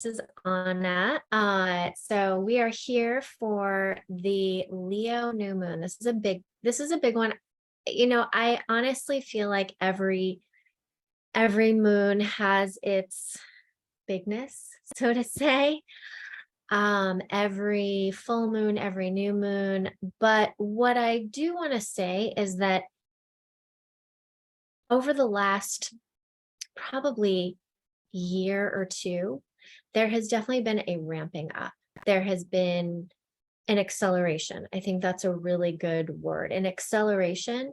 This is Anna. So we are here for the Leo new moon. This is a big one. I honestly feel like every moon has its bigness, so to say. Every full moon, every new moon. But what I do want to say is that over the last probably year or two, there has definitely been a ramping up. There has been an acceleration. I think that's a really good word, an acceleration.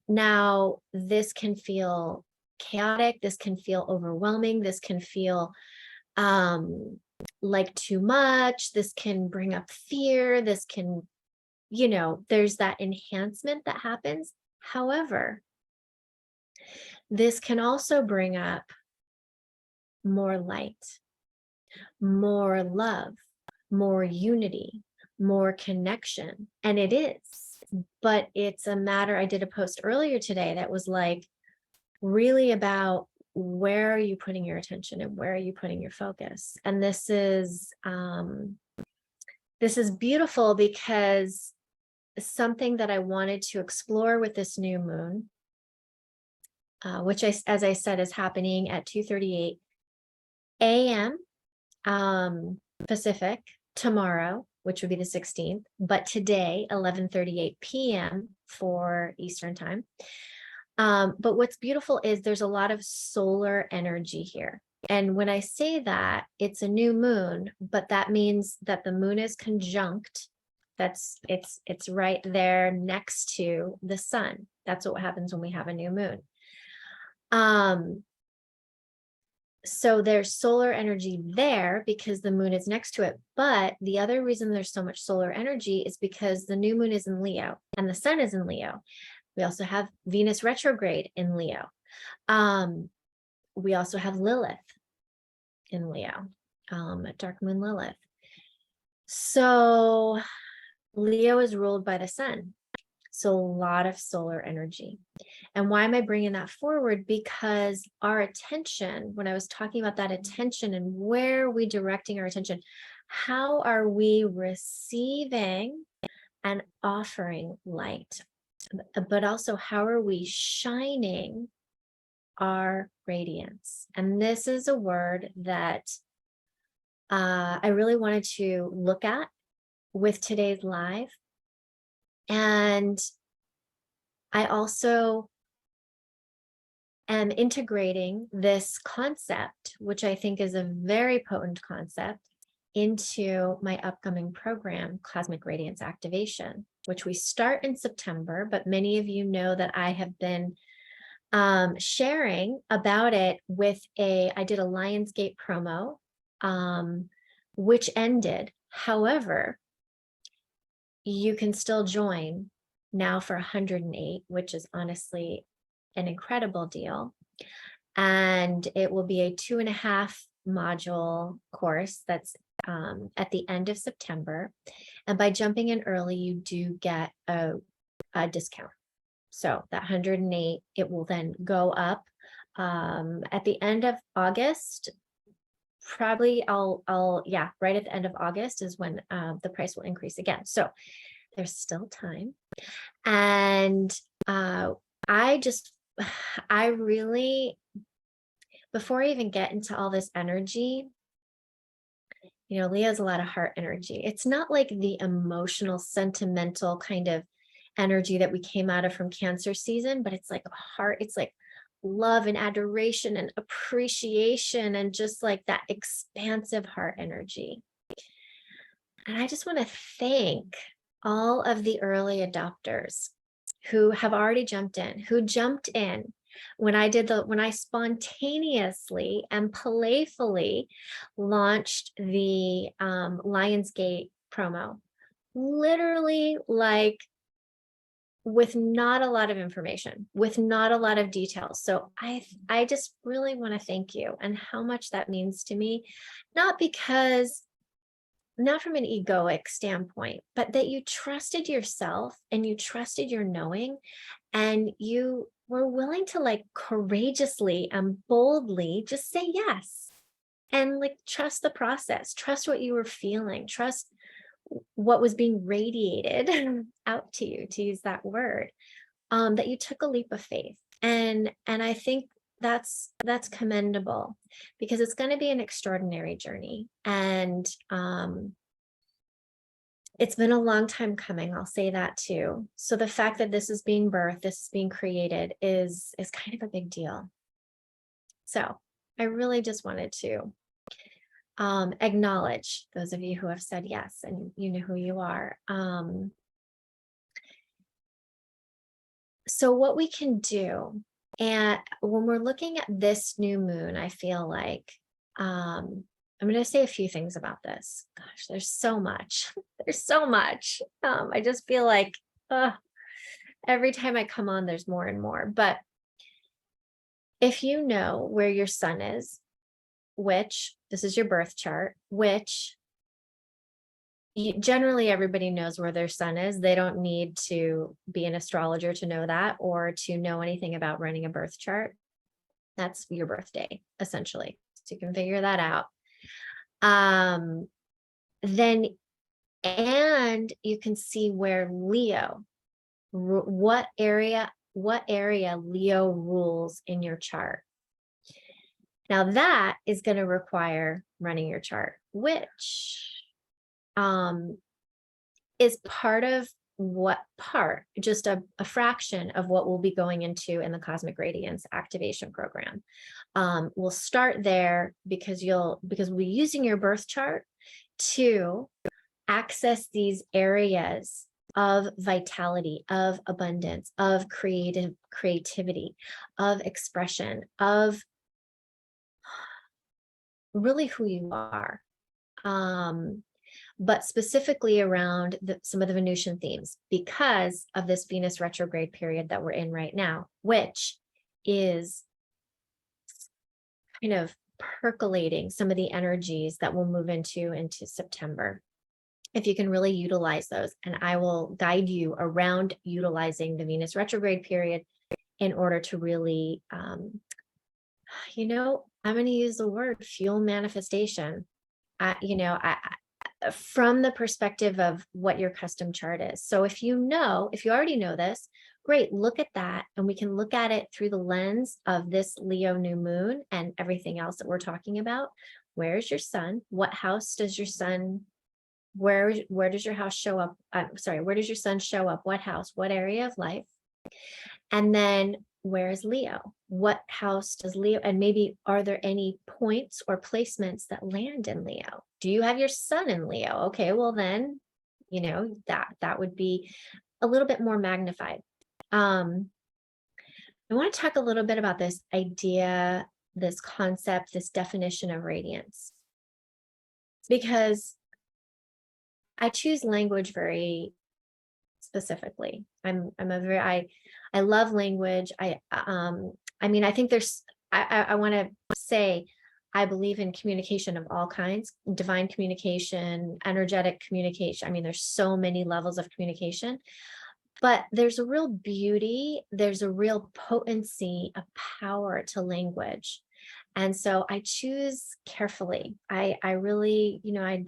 Now, this can feel chaotic. This can feel overwhelming. This can feel like too much. This can bring up fear. This can, there's that enhancement that happens. However, this can also bring up more light, more love, more unity, more connection. And it is, but it's a matter. I did a post earlier today that was like really about where are you putting your attention and where are you putting your focus. And this is beautiful because something that I wanted to explore with this new moon, which as I said, is happening at 2:38 a.m. Pacific tomorrow, which would be the 16th, but today, 11:38 p.m. for Eastern time. But what's beautiful is there's a lot of solar energy here. And when I say that, it's a new moon, but that means that the moon is conjunct. It's right there next to the sun. That's what happens when we have a new moon. So there's solar energy there because the moon is next to it. But the other reason there's so much solar energy is because the new moon is in Leo and the sun is in Leo. We also have Venus retrograde in Leo. We also have Lilith in Leo, dark moon Lilith. So Leo is ruled by the sun. So a lot of solar energy. And why am I bringing that forward? Because our attention, when I was talking about that attention and where are we directing our attention, how are we receiving and offering light? But also, how are we shining our radiance? And this is a word that I really wanted to look at with today's live. And I also am integrating this concept, which I think is a very potent concept, into my upcoming program, Cosmic Radiance Activation, which we start in September, but many of you know that I have been sharing about it I did a Lionsgate promo, which ended. However, you can still join now for 108, which is honestly an incredible deal. And it will be a 2.5 module course that's at the end of September. And by jumping in early, you do get a discount. So that 108, it will then go up at the end of August. Probably right at the end of August is when the price will increase again. So there's still time. And I really, before I even get into all this energy, Leo has a lot of heart energy. It's not like the emotional, sentimental kind of energy that we came out of from Cancer season, but it's like a heart, it's like love and adoration and appreciation and just like that expansive heart energy. And I just want to thank all of the early adopters who have already jumped in, when I spontaneously and playfully launched the Lionsgate promo, literally like with not a lot of information, with not a lot of details. So I just really want to thank you and how much that means to me, not from an egoic standpoint, but that you trusted yourself and you trusted your knowing, and you were willing to like courageously and boldly just say yes. and like trust the process, trust what you were feeling, trust what was being radiated out to you, to use that word, that you took a leap of faith. And I think that's commendable, because it's going to be an extraordinary journey. And it's been a long time coming, I'll say that too. So the fact that this is being birthed, this is being created, is kind of a big deal. So I really just wanted to acknowledge those of you who have said yes, and you know who you are. So what we can do, and when we're looking at this new moon, I feel like I'm going to say a few things about this. Gosh, there's so much. There's so much. I just feel like every time I come on, there's more and more. But if you know where your sun is, which this is your birth chart, which generally everybody knows where their sun is. They don't need to be an astrologer to know that, or to know anything about running a birth chart. That's your birthday, essentially. So you can figure that out. Then, and you can see where Leo, what area Leo rules in your chart. Now that is going to require running your chart, which is part of just a fraction of what we'll be going into in the Cosmic Radiance Activation Program. We'll start there because we'll be using your birth chart to access these areas of vitality, of abundance, of creativity, of expression, of really who you are. But specifically around some of the Venusian themes, because of this Venus retrograde period that we're in right now, which is kind of percolating some of the energies that we'll move into September. If you can really utilize those, and I will guide you around utilizing the Venus retrograde period in order to really, I'm going to use the word fuel manifestation. From the perspective of what your custom chart is. So if you already know this, great, look at that. And we can look at it through the lens of this Leo new moon and everything else that we're talking about. Where's your sun? What house does your sun, where does your house show up? Where does your sun show up? What house, what area of life? And then where is Leo? What house does Leo, and maybe are there any points or placements that land in Leo? Do you have your sun in Leo? Okay, well then, that would be a little bit more magnified. I want to talk a little bit about this idea, this concept, this definition of radiance, because I choose language very specifically. I love language. I think I want to say, I believe in communication of all kinds, divine communication, energetic communication. I mean, there's so many levels of communication, but there's a real beauty, there's a real potency, a power to language. And so I choose carefully. I really,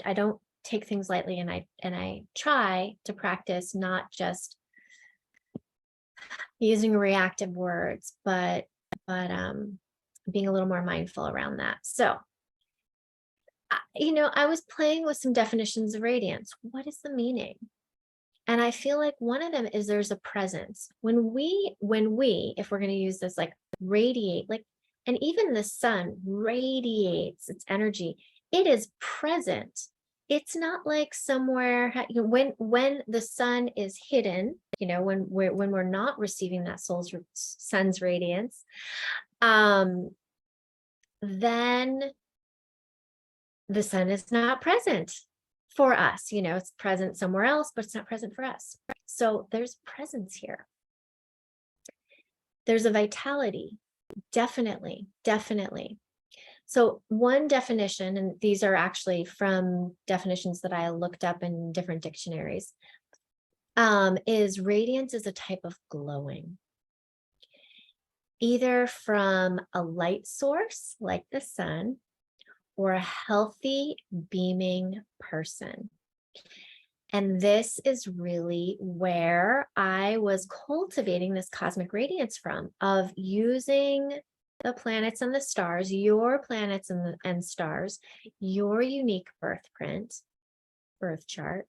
I don't take things lightly, and I try to practice not just using reactive words, but being a little more mindful around that. So, I was playing with some definitions of radiance. What is the meaning? And I feel like one of them is there's a presence. When we, if we're going to use this, like radiate, like, and even the sun radiates its energy, it is present. It's not like somewhere, when the sun is hidden, when we're not receiving that sun's radiance, then the sun is not present for us. It's present somewhere else, but it's not present for us. So there's presence here. There's a vitality, definitely. So one definition, and these are actually from definitions that I looked up in different dictionaries, is radiance is a type of glowing, either from a light source like the sun, or a healthy, beaming person. And this is really where I was cultivating this cosmic radiance from, of using the planets and the stars, your planets and stars, your unique birth chart,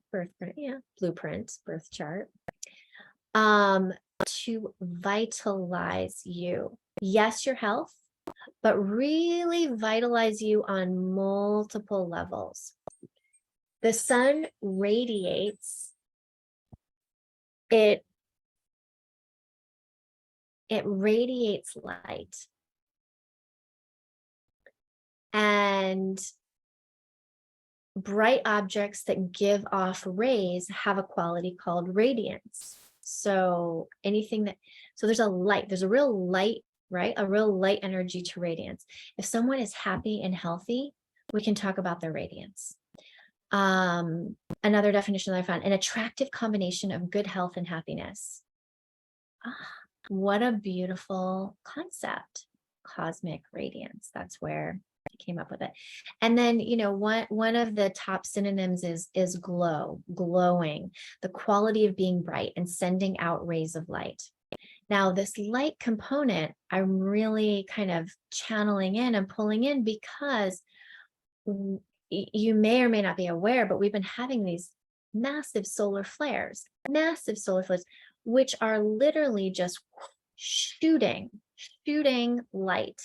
blueprint, birth chart, to vitalize you. Yes, your health, but really vitalize you on multiple levels. The sun radiates, it radiates light. And bright objects that give off rays have a quality called radiance. So there's a real light, right? A real light energy to radiance. If someone is happy and healthy, we can talk about their radiance. Another definition that I found: an attractive combination of good health and happiness. What a beautiful concept. Cosmic radiance. That's where I came up with it. And then, one of the top synonyms is glowing, the quality of being bright and sending out rays of light. Now, this light component, I'm really kind of channeling in and pulling in, because you may or may not be aware, but we've been having these massive solar flares, which are literally just shooting light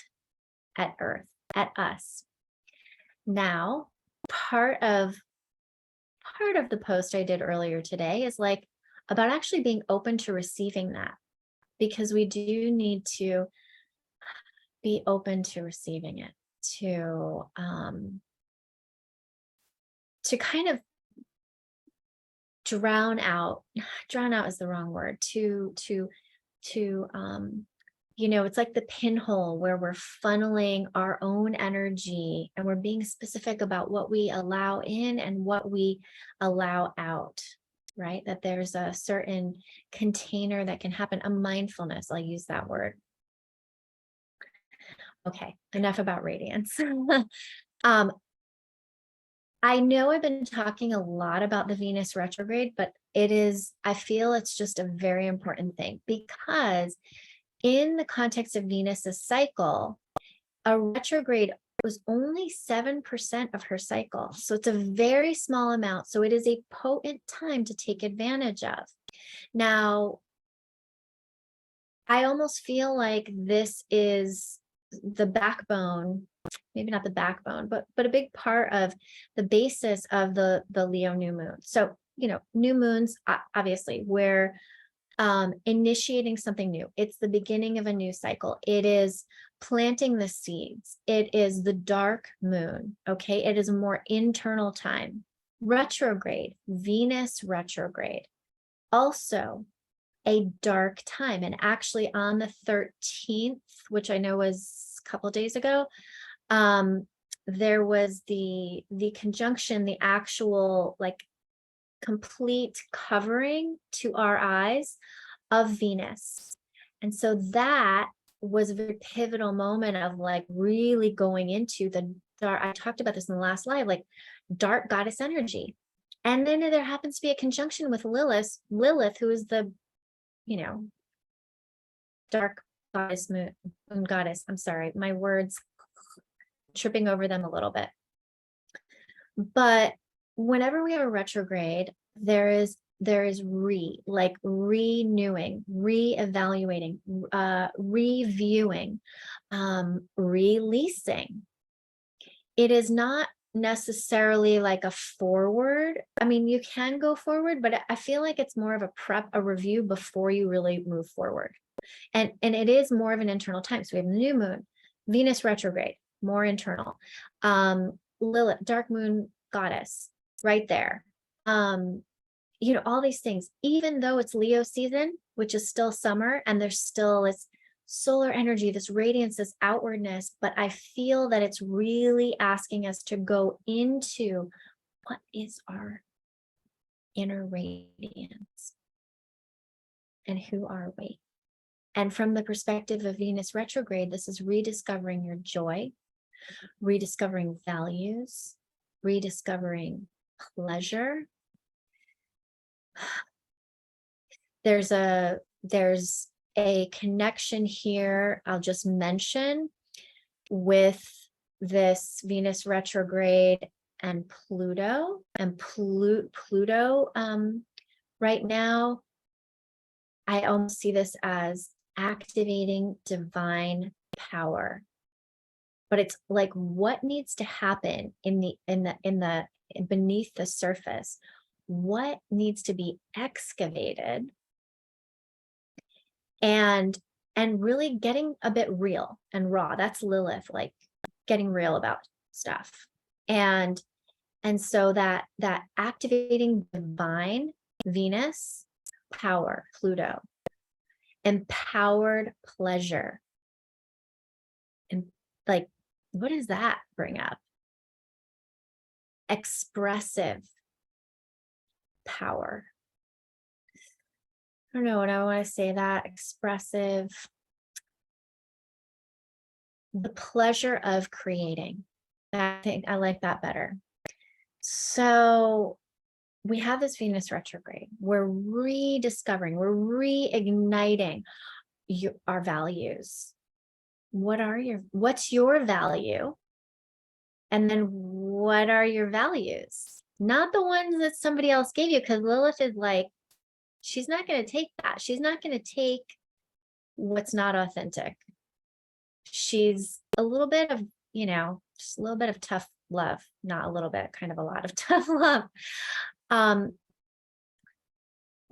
at Earth, at us. Now, part of the post I did earlier today is like about actually being open to receiving that, because we do need to be open to receiving it, to kind of drown out is the wrong word, it's like the pinhole where we're funneling our own energy, and we're being specific about what we allow in and what we allow out, right? That there's a certain container that can happen, a mindfulness, I'll use that word. Okay, enough about radiance. I know I've been talking a lot about the Venus retrograde, but I feel it's just a very important thing, because in the context of Venus's cycle, a retrograde was only 7% of her cycle. So it's a very small amount. So it is a potent time to take advantage of. Now, I almost feel like this is the backbone, maybe not the backbone, but a big part of the basis of the Leo new moon. So, new moons, obviously, we're initiating something new. It's the beginning of a new cycle. It is planting the seeds. It is the dark moon. Okay. It is a more internal time. Retrograde, Venus retrograde, also a dark time. And actually on the 13th, which I know was a couple of days ago, there was the conjunction, the actual complete covering to our eyes of Venus. And so that was a very pivotal moment of really going into the dark. I talked about this in the last live, dark goddess energy. And then there happens to be a conjunction with Lilith, who is the, dark goddess, moon goddess. I'm sorry, my words, tripping over them a little bit. But whenever we have a retrograde, there is renewing, reevaluating, reviewing, releasing. It is not necessarily like a forward. I mean, you can go forward, but I feel like it's more of a review before you really move forward. And it is more of an internal time. So we have the new moon, Venus retrograde, more internal. Lilith, dark moon goddess, right there. All these things, even though it's Leo season, which is still summer, and there's still this solar energy, this radiance, this outwardness, but I feel that it's really asking us to go into what is our inner radiance and who are we? And from the perspective of Venus retrograde, this is rediscovering your joy, rediscovering values, rediscovering pleasure. There's a connection here I'll just mention with this Venus retrograde and Pluto. And Pluto right now, I almost see this as activating divine power. But it's like, what needs to happen beneath the surface? What needs to be excavated and really getting a bit real and raw? That's Lilith, like getting real about stuff. And so that activating divine Venus power, Pluto, empowered pleasure. And like, what does that bring up? Expressive power. I don't know what I want to say that. Expressive. The pleasure of creating. I think I like that better. So we have this Venus retrograde. We're rediscovering, we're reigniting our values. What's your value? And then what are your values? Not the ones that somebody else gave you, because Lilith is like, she's not going to take that. She's not going to take what's not authentic. She's a little bit of, just a little bit of tough love, not a little bit, kind of a lot of tough love.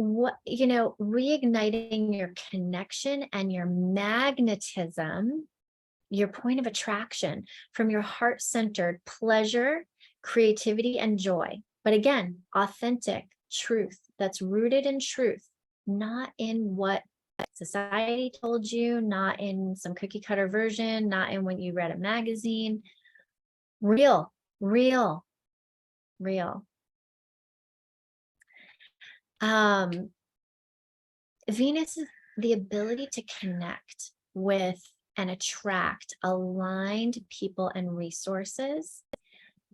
Reigniting your connection and your magnetism, your point of attraction from your heart-centered pleasure, creativity, and joy. But again, authentic truth that's rooted in truth, not in what society told you, not in some cookie cutter version, not in what you read a magazine. Real. Venus is the ability to connect with and attract aligned people and resources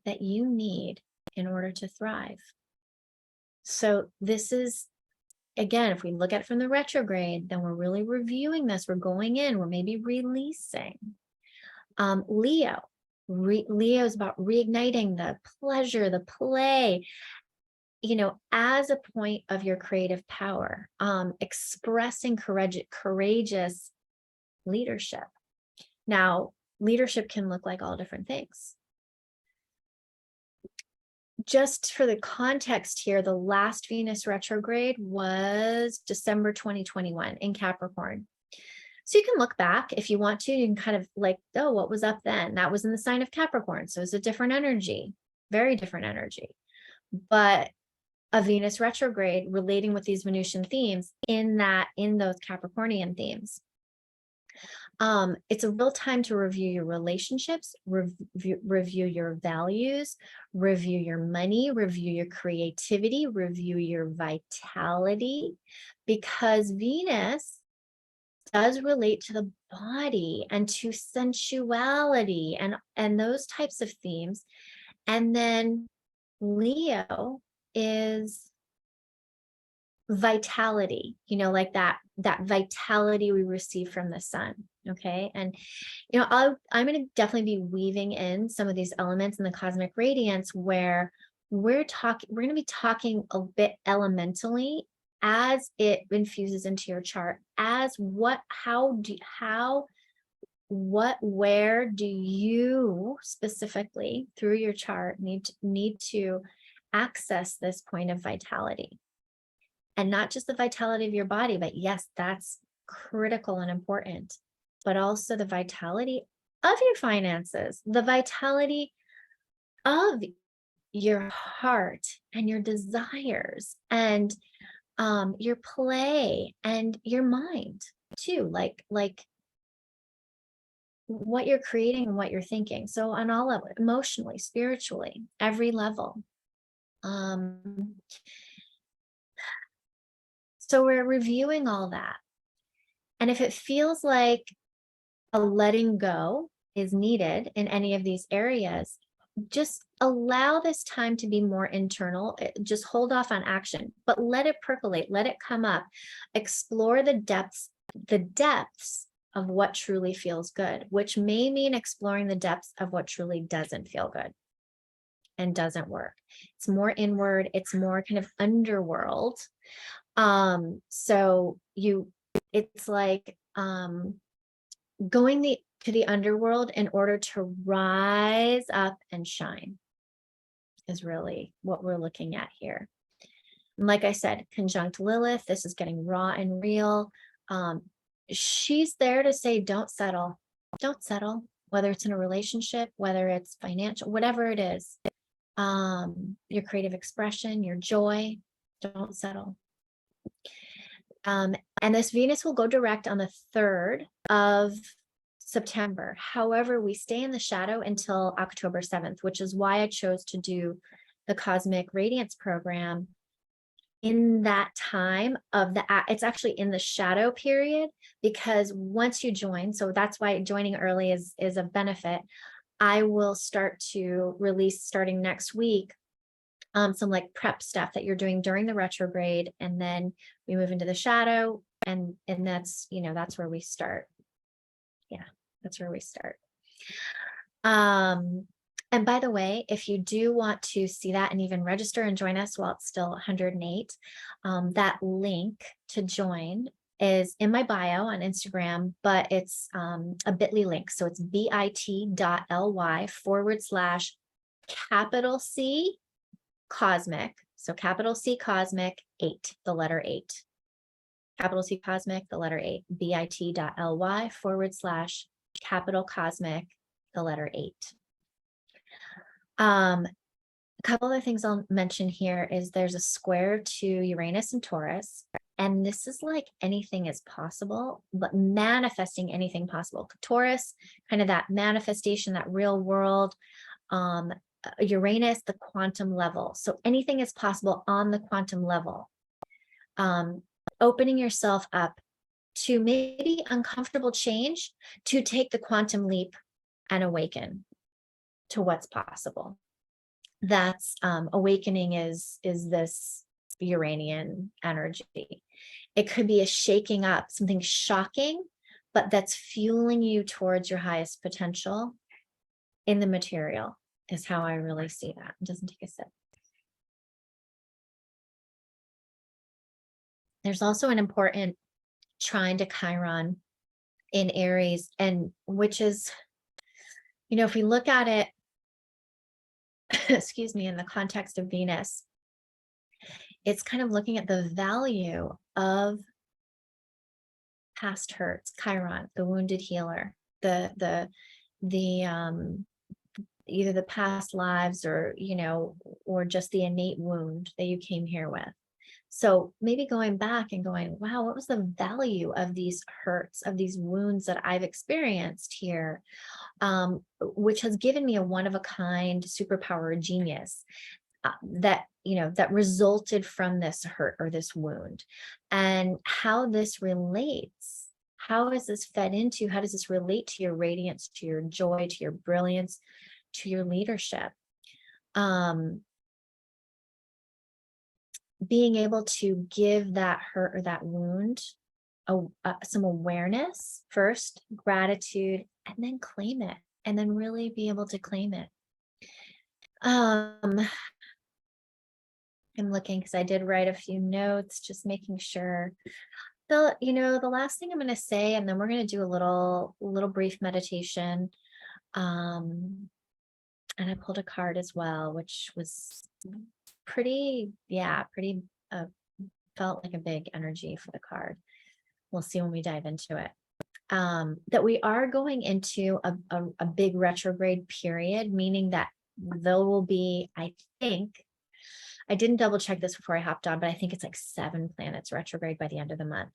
that you need in order to thrive. So this is, again, if we look at it from the retrograde, then we're really reviewing this. We're going in, we're maybe releasing. Leo is about reigniting the pleasure, the play, as a point of your creative power, expressing courageous leadership. Now, leadership can look like all different things. Just for the context here, the last Venus retrograde was December 2021 in Capricorn. So you can look back if you want to. You can kind of like, oh, what was up then? That was in the sign of Capricorn. So it's a different energy, very different energy. But a Venus retrograde relating with these Venusian themes in those Capricornian themes. It's a real time to review your relationships, review your values, review your money, review your creativity, review your vitality, because Venus does relate to the body and to sensuality and those types of themes. And then Leo is vitality, like that vitality we receive from the sun. Okay. And, I'm going to definitely be weaving in some of these elements in the cosmic radiance where we're going to be talking a bit elementally as it infuses into your chart, as where do you specifically through your chart need to access this point of vitality. And not just the vitality of your body, but yes, that's critical and important, but also the vitality of your finances, the vitality of your heart and your desires and your play and your mind too, like what you're creating and what you're thinking. So on all levels, emotionally, spiritually, every level. So we're reviewing all that. And if it feels like a letting go is needed in any of these areas, just allow this time to be more internal. Just hold off on action, but let it percolate, let it come up, explore the depths of what truly feels good, which may mean exploring the depths of what truly doesn't feel good and doesn't work. It's more inward, it's more kind of underworld. So it's like going to the underworld in order to rise up and shine is really what we're looking at here. And like I said, conjunct Lilith, this is getting raw and real. She's there to say, don't settle, whether it's in a relationship, whether it's financial, whatever it is, your creative expression, your joy, don't settle. And this Venus will go direct on the 3rd of September. However, we stay in the shadow until October 7th, which is why I chose to do the Cosmic Radiance program in that time of it's actually in the shadow period, because once you join, so that's why joining early is a benefit. I will start to release starting next week some like prep stuff that you're doing during the retrograde, and then we move into the shadow, and that's, you know, that's where we start. Yeah, that's where we start. And by the way, if you do want to see that and even register and join us while it's still 108, that link to join is in my bio on Instagram, but it's a bit.ly link. So it's bit.ly/C cosmic. So capital C cosmic 8, the letter 8. Capital C cosmic, the letter 8, bit.ly/capital cosmic, the letter 8. A couple other things I'll mention here is there's a square to Uranus and Taurus, and this is like anything is possible, but manifesting anything possible. Taurus, kind of that manifestation, that real world. Uranus, the quantum level. So anything is possible on the quantum level. Opening yourself up to maybe uncomfortable change, to take the quantum leap and awaken to what's possible. That's awakening is this Uranian energy. It could be a shaking up, something shocking, but that's fueling you towards your highest potential in the material, is how I really see that. It doesn't take a sip. There's also an important trine to Chiron in Aries, and which is, you know, if we look at it, excuse me, in the context of Venus, it's kind of looking at the value of past hurts. Chiron, the wounded healer, the either the past lives, or, you know, or just the innate wound that you came here with. So maybe going back and going, wow, what was the value of these hurts, of these wounds that I've experienced here, which has given me a one-of-a-kind superpower, or genius, that, you know, that resulted from this hurt or this wound, and how this relates. How is this fed into? How does this relate to your radiance, to your joy, to your brilliance, to your leadership? Being able to give that hurt or that wound some awareness first, gratitude, and then claim it, and then really be able to claim it. I'm looking because I did write a few notes, just making sure. The last thing I'm going to say, and then we're going to do a little brief meditation. And I pulled a card as well, which was pretty felt like a big energy for the card. We'll see when we dive into it. That we are going into a big retrograde period, meaning that there will be, I think, I didn't double check this before I hopped on, but I think it's like 7 planets retrograde by the end of the month.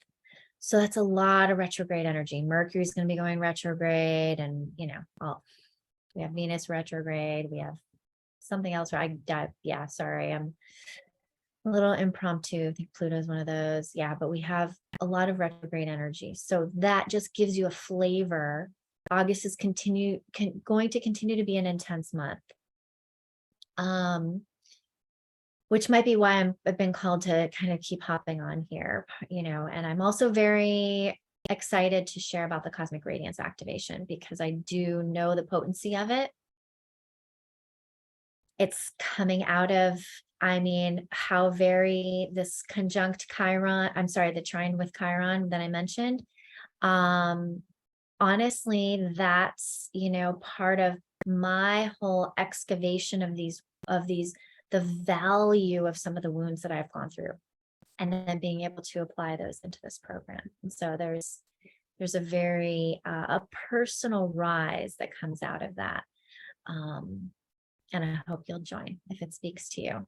So that's a lot of retrograde energy. Mercury's going to be going retrograde, and, you know, we have Venus retrograde. We have something else. Sorry, I'm a little impromptu. I think Pluto's one of those. Yeah, but we have a lot of retrograde energy. So that just gives you a flavor August is going to continue to be an intense month. Which might be why I've been called to kind of keep hopping on here, and I'm also very excited to share about the cosmic radiance activation because I do know the potency of it. It's coming out of, how very this conjunct Chiron, the trine with Chiron that I mentioned. Honestly, that's, part of my whole excavation of the value of some of the wounds that I've gone through, and then being able to apply those into this program. And so there's a very a personal rise that comes out of that. And I hope you'll join if it speaks to you.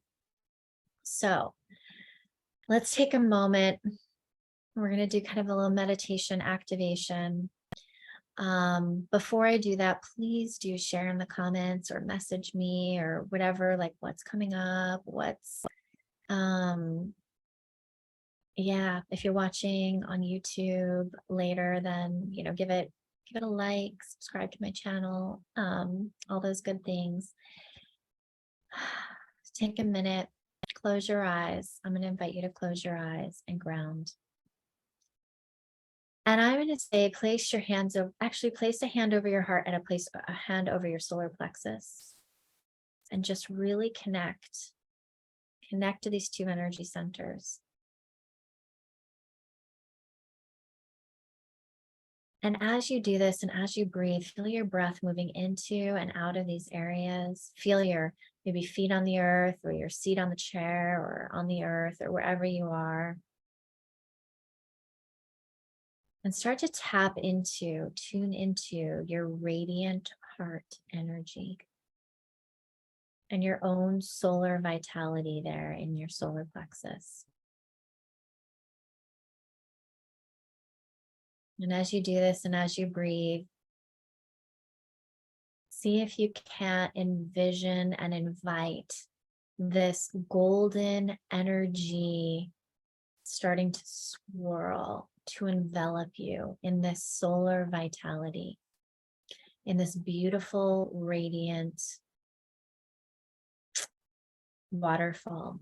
So let's take a moment. We're going to do kind of a little meditation activation. Before I do that, please do share in the comments or message me or whatever, like what's coming up, if you're watching on YouTube later, then, give it a like, subscribe to my channel, all those good things. Take a minute, close your eyes. I'm going to invite you to close your eyes and ground. And I'm going to say, place a hand over your heart and a hand over your solar plexus. And just really connect to these two energy centers. And as you do this and as you breathe, feel your breath moving into and out of these areas. Feel your maybe feet on the earth or your seat on the chair or on the earth or wherever you are. And start to tune into your radiant heart energy and your own solar vitality there in your solar plexus. And as you do this and as you breathe, see if you can't envision and invite this golden energy starting to swirl, to envelop you in this solar vitality, in this beautiful, radiant waterfall.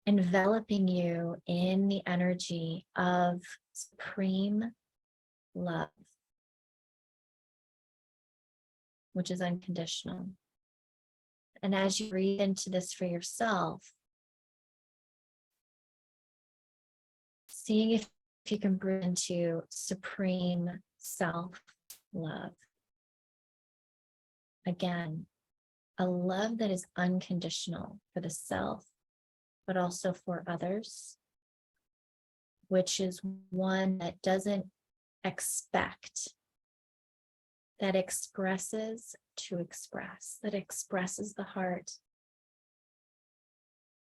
Enveloping you in the energy of supreme love, which is unconditional. And as you breathe into this for yourself, seeing if you can breathe into supreme self-love. Again, a love that is unconditional for the self, but also for others, which is one that doesn't expect, that expresses to express, that expresses the heart,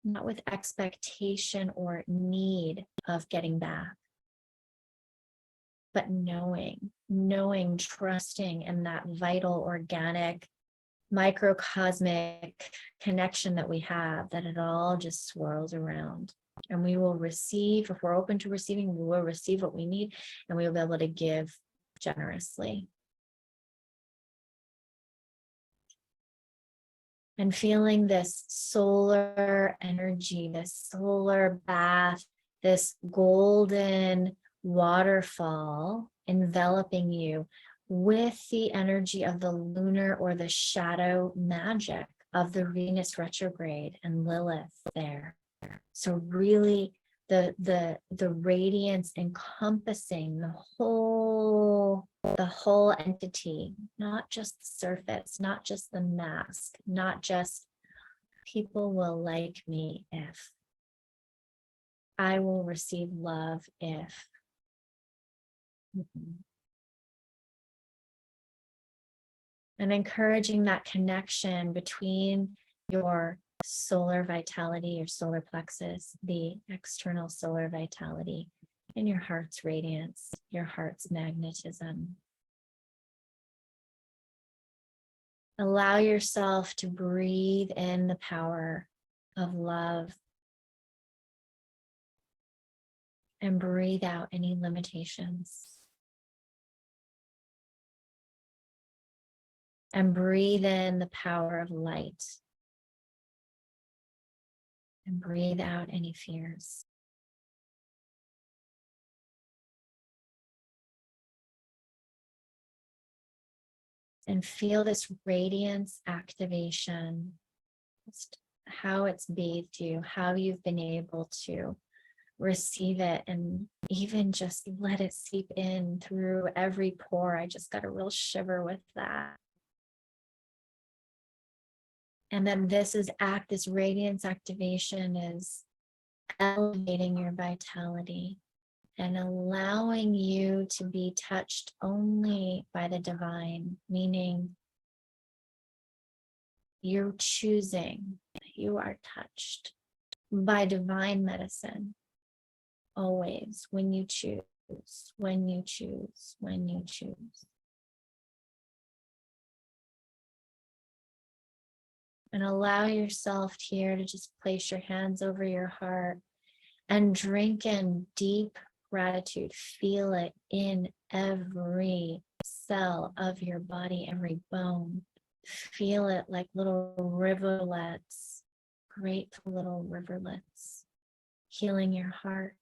not with expectation or need of getting back, but knowing, trusting in that vital, organic, microcosmic connection that we have, that it all just swirls around. And we will receive, if we're open to receiving, we will receive what we need, and we will be able to give generously. And feeling this solar energy, this solar bath, this golden waterfall enveloping you with the energy of the lunar or the shadow magic of the Venus retrograde and Lilith there. So really the radiance encompassing the whole entity, not just the surface, not just the mask, not just people will like me if, I will receive love if. And encouraging that connection between your solar vitality, your solar plexus, the external solar vitality, and your heart's radiance, your heart's magnetism. Allow yourself to breathe in the power of love And breathe out any limitations. And breathe in the power of light. And breathe out any fears. And feel this radiance activation, just how it's bathed you, how you've been able to receive it, and even just let it seep in through every pore. I just got a real shiver with that. And then this radiance activation is elevating your vitality and allowing you to be touched only by the divine, meaning you're choosing, you are touched by divine medicine, always, when you choose, when you choose, when you choose. And allow yourself here to just place your hands over your heart and drink in deep gratitude. Feel it in every cell of your body, every bone. Feel it like little rivulets, grateful little rivulets, healing your heart,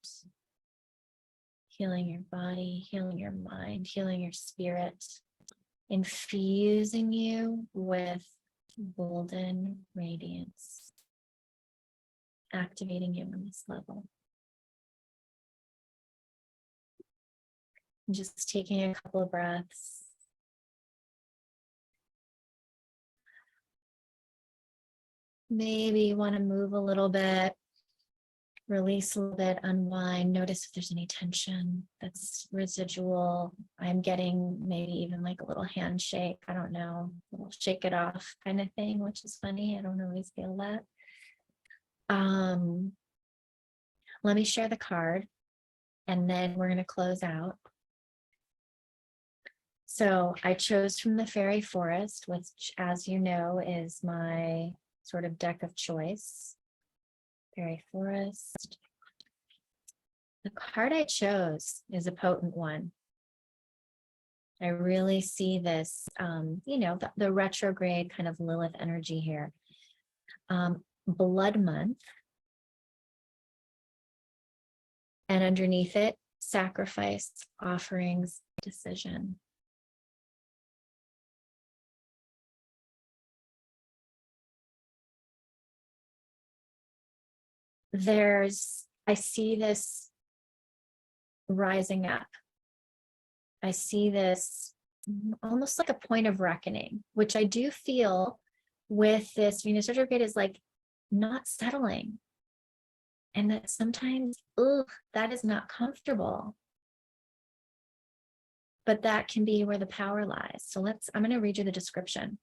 healing your body, healing your mind, healing your spirit, infusing you with golden radiance, activating you on this level. Just taking a couple of breaths. Maybe you want to move a little bit, release a little bit, unwind. Notice if there's any tension that's residual. I'm getting maybe even like a little handshake. I don't know, a little shake it off kind of thing, which is funny. I don't always feel that. Let me share the card and then we're going to close out. So I chose from the Fairy Forest, which, as you know, is my sort of deck of choice. Fairy Forest. The card I chose is a potent one. I really see this, the retrograde kind of Lilith energy here. Blood month. And underneath it, sacrifice, offerings, decision. I see this rising up. I see this almost like a point of reckoning, which I do feel with this Venus retrograde is like not settling. And that sometimes, that is not comfortable. But that can be where the power lies. So I'm going to read you the description.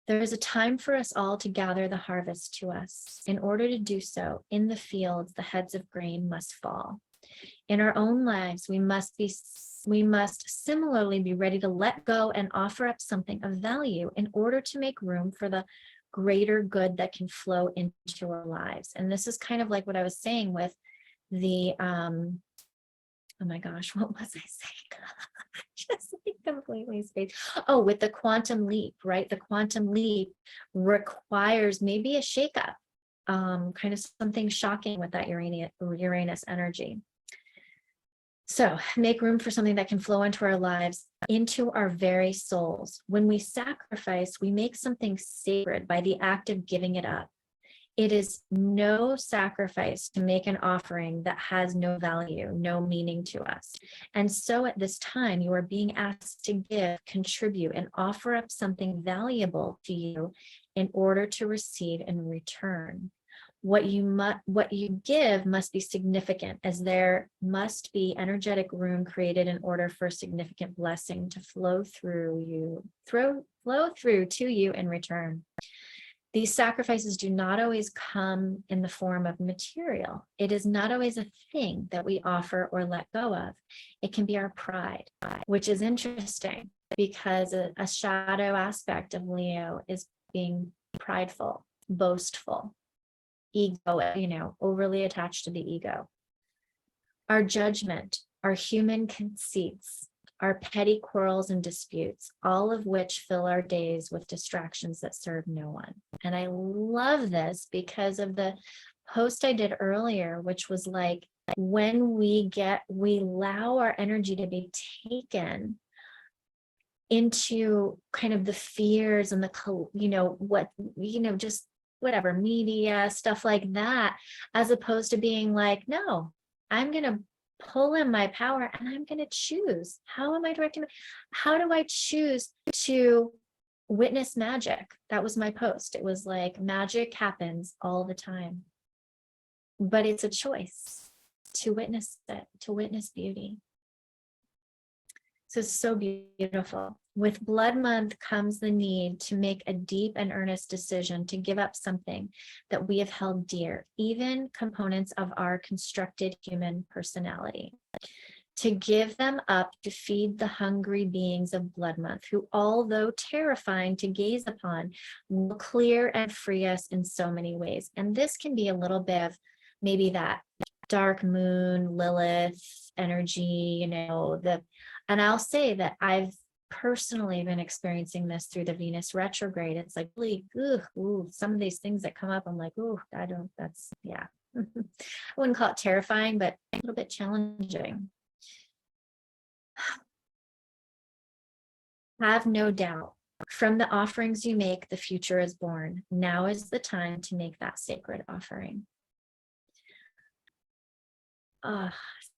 There is a time for us all to gather the harvest to us. In order to do so, in the fields, the heads of grain must fall. In our own lives, we must similarly be ready to let go and offer up something of value in order to make room for the greater good that can flow into our lives. And this is kind of like what I was saying with the, oh my gosh, what was I saying? Just like completely spaced. Oh, with the quantum leap, right? The quantum leap requires maybe a shakeup, kind of something shocking with that Uranus energy. So make room for something that can flow into our lives, into our very souls. When we sacrifice, we make something sacred by the act of giving it up. It is no sacrifice to make an offering that has no value, no meaning to us. And so at this time, you are being asked to give, contribute, and offer up something valuable to you in order to receive in return. What you give must be significant, as there must be energetic room created in order for significant blessing to flow through to you in return. These sacrifices do not always come in the form of material. It is not always a thing that we offer or let go of. It can be our pride, which is interesting because a shadow aspect of Leo is being prideful, boastful, ego, overly attached to the ego. our judgment, our human conceits, our petty quarrels and disputes, all of which fill our days with distractions that serve no one. And I love this because of the post I did earlier, which was like, when we allow our energy to be taken into kind of the fears and just whatever media, stuff like that, as opposed to being like, no, I'm going to pull in my power and I'm going to choose. How am I directing? How do I choose to witness magic? That was my post. It was like, magic happens all the time, but it's a choice to witness it, to witness beauty. So it's so beautiful. With Blood Month comes the need to make a deep and earnest decision to give up something that we have held dear, even components of our constructed human personality. To give them up to feed the hungry beings of Blood Month, who, although terrifying to gaze upon, will clear and free us in so many ways. And this can be a little bit of maybe that dark moon, Lilith energy, and I'll say that I've personally been experiencing this through the Venus retrograde. It's like, really, some of these things that come up, I'm like, yeah. I wouldn't call it terrifying, but a little bit challenging. Have no doubt. From the offerings you make, the future is born. Now is the time to make that sacred offering.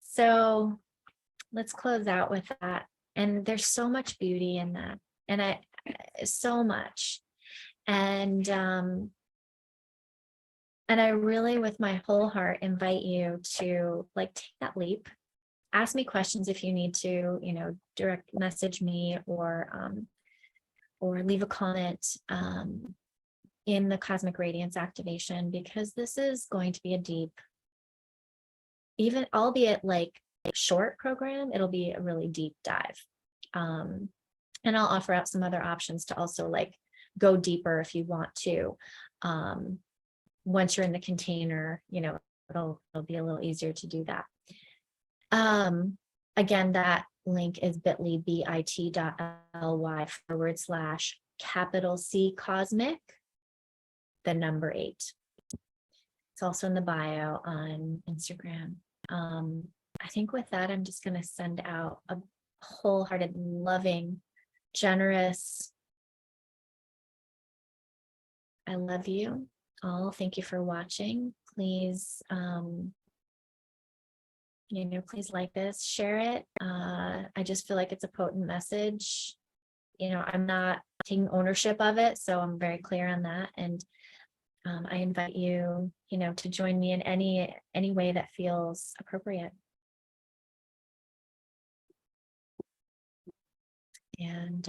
So let's close out with that. And there's so much beauty in that. And so much. And I really, with my whole heart, invite you to take that leap. Ask me questions if you need to, direct message me or leave a comment in the Cosmic Radiance activation, because this is going to be a deep, even albeit short program, it'll be a really deep dive. And I'll offer up some other options to also go deeper if you want to. Once you're in the container, it'll be a little easier to do that. Again, that link is bit.ly// cosmic, the number 8. It's also in the bio on Instagram. I think with that, I'm just going to send out a wholehearted, loving, generous, I love you all. Thank you for watching. Please, please like this, share it. I just feel like it's a potent message. I'm not taking ownership of it, so I'm very clear on that. And I invite you, to join me in any way that feels appropriate. And